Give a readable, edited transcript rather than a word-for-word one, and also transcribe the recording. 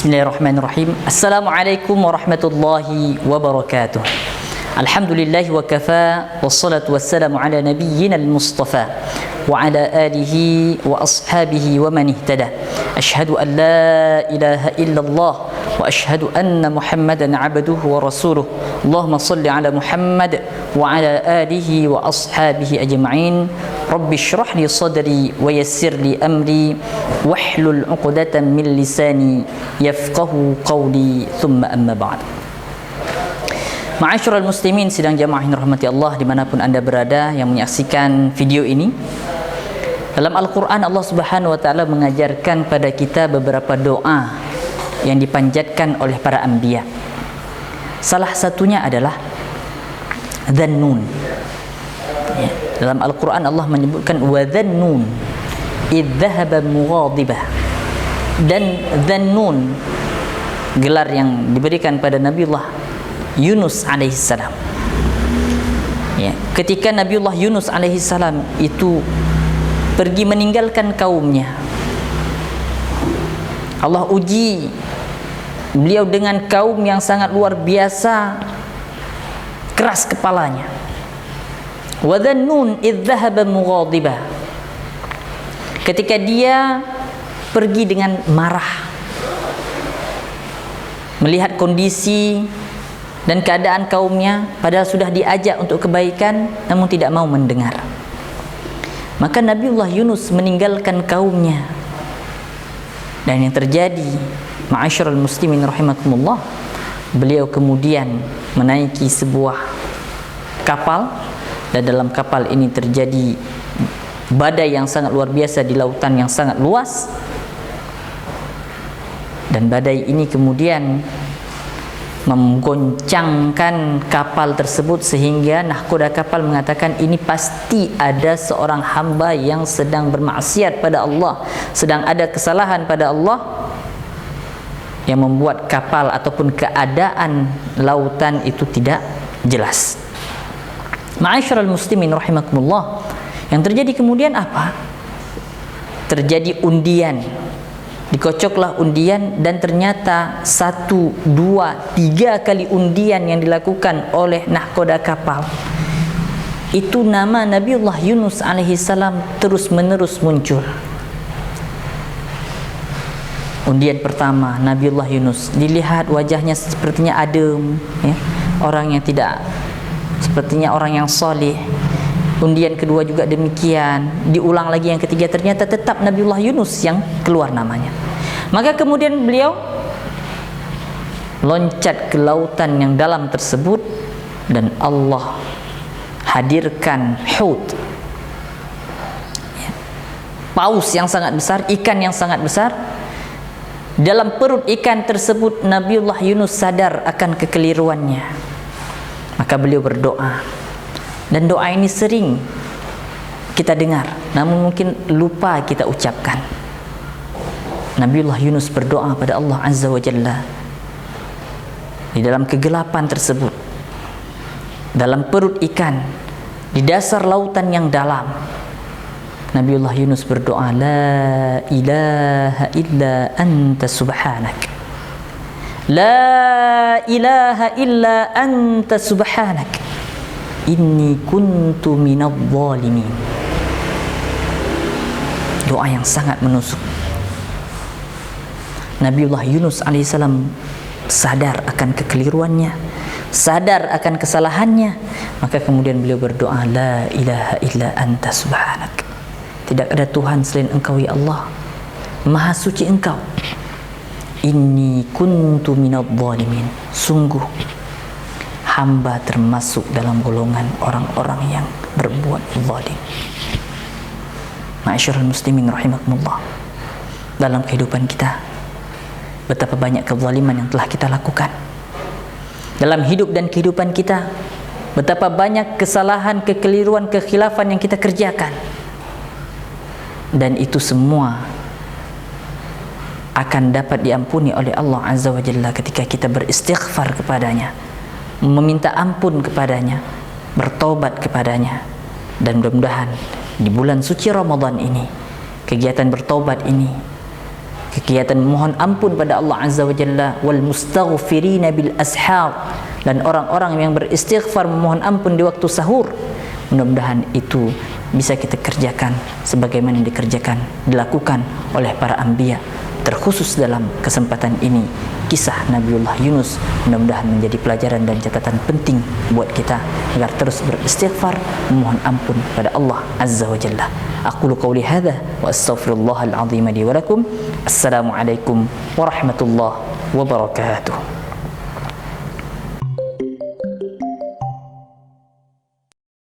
Bismillahirrahmanirrahim. Assalamualaikum warahmatullahi wabarakatuh. Alhamdulillah wa kafa, wassalatu wassalamu ala nabiyyina al-mustafa wa ala alihi wa ashabihi wa man ihtada. Ashhadu an la ilaha illallah wa ashhadu anna Muhammadan abduhu wa rasuluh. Allahumma salli ala Muhammad wa ala alihi wa ashabihi ajma'in. Rabbi shrah li sadri wa yassir li amri wahlul 'uqdatam min lisani yafqahu qawli, thumma amma ba'd. Ma'asyiral muslimin sidang jamaah yang dirahmati Allah dimanapun anda berada yang menyaksikan video ini. Dalam Al-Quran Allah Subhanahu wa ta'ala mengajarkan pada kita beberapa doa yang dipanjatkan oleh para anbiya. Salah satunya adalah Dhannun. Ya, dalam Al-Quran Allah menyebutkan wa dhannun idh dhahaba mughadibah. Dan Dhannun gelar yang diberikan pada Nabiullah Yunus alaihissalam. Ya, ketika Nabiullah Yunus alaihissalam itu pergi meninggalkan kaumnya, Allah uji beliau dengan kaum yang sangat luar biasa keras kepalanya. Wa dhannun idh dhahaba mughadibah. Ketika dia pergi dengan marah melihat kondisi dan keadaan kaumnya, padahal sudah diajak untuk kebaikan namun tidak mau mendengar. Maka Nabiullah Yunus meninggalkan kaumnya. Dan yang terjadi, ma'asyiral muslimin rahimakumullah, beliau kemudian menaiki sebuah kapal, dan dalam kapal ini terjadi badai yang sangat luar biasa di lautan yang sangat luas. Dan badai ini kemudian menggoncangkan kapal tersebut sehingga nahkoda kapal mengatakan ini pasti ada seorang hamba yang sedang bermaksiat pada Allah, sedang ada kesalahan pada Allah yang membuat kapal ataupun keadaan lautan itu tidak jelas. Ma'asyiral muslimin rahimakumullah, yang terjadi kemudian apa? Terjadi undian. Dikocoklah undian dan ternyata 1, 2, 3 kali undian yang dilakukan oleh nahkoda kapal itu nama Nabiullah Yunus alaihissalam terus menerus muncul. Undian pertama Nabiullah Yunus dilihat wajahnya sepertinya adem, ya, orang yang tidak, sepertinya orang yang soleh. Undian kedua juga demikian, diulang lagi yang ketiga, ternyata tetap Nabiullah Yunus yang keluar namanya. Maka kemudian beliau loncat ke lautan yang dalam tersebut dan Allah hadirkan hut, paus yang sangat besar, ikan yang sangat besar. Dalam perut ikan tersebut Nabiullah Yunus sadar akan kekeliruannya. Maka beliau berdoa. Dan doa ini sering kita dengar, namun mungkin lupa kita ucapkan. Nabiullah Yunus berdoa pada Allah Azza wa Jalla di dalam kegelapan tersebut, dalam perut ikan, di dasar lautan yang dalam. Nabiullah Yunus berdoa, la ilaha illa anta subhanak, la ilaha illa anta subhanak, inni kuntu minadh dhalimin. Doa yang sangat menusuk. Nabiullah Yunus alaihissalam sadar akan kekeliruannya, sadar akan kesalahannya, maka kemudian beliau berdoa, la ilaha illa anta subhanak, tidak ada Tuhan selain Engkau ya Allah, maha suci Engkau. Inni kuntu minadh dhalimin, sungguh hamba termasuk dalam golongan orang-orang yang berbuat zalim. Ma'asyiral muslimin rahimakumullah, dalam kehidupan kita betapa banyak kezaliman yang telah kita lakukan dalam hidup dan kehidupan kita, betapa banyak kesalahan, kekeliruan, kekhilafan yang kita kerjakan, dan itu semua akan dapat diampuni oleh Allah Azza wa Jalla ketika kita beristighfar kepadanya, meminta ampun kepadanya, bertobat kepadanya. Dan mudah-mudahan di bulan suci Ramadan ini, kegiatan bertobat ini kegiatan memohon ampun pada Allah Azza wa Jalla, wal mustaghfirina bil ashar, dan orang-orang yang beristighfar memohon ampun di waktu sahur. Mudah-mudahan itu bisa kita kerjakan sebagaimana dilakukan oleh para anbiya. Terkhusus dalam kesempatan ini kisah Nabiullah Yunus mudah-mudahan menjadi pelajaran dan catatan penting buat kita agar terus beristighfar, memohon ampun pada Allah Azza wa Jalla. Aqulu qawli hadza wa astaghfirullahal azim li wa lakum. Assalamualaikum warahmatullahi wabarakatuh.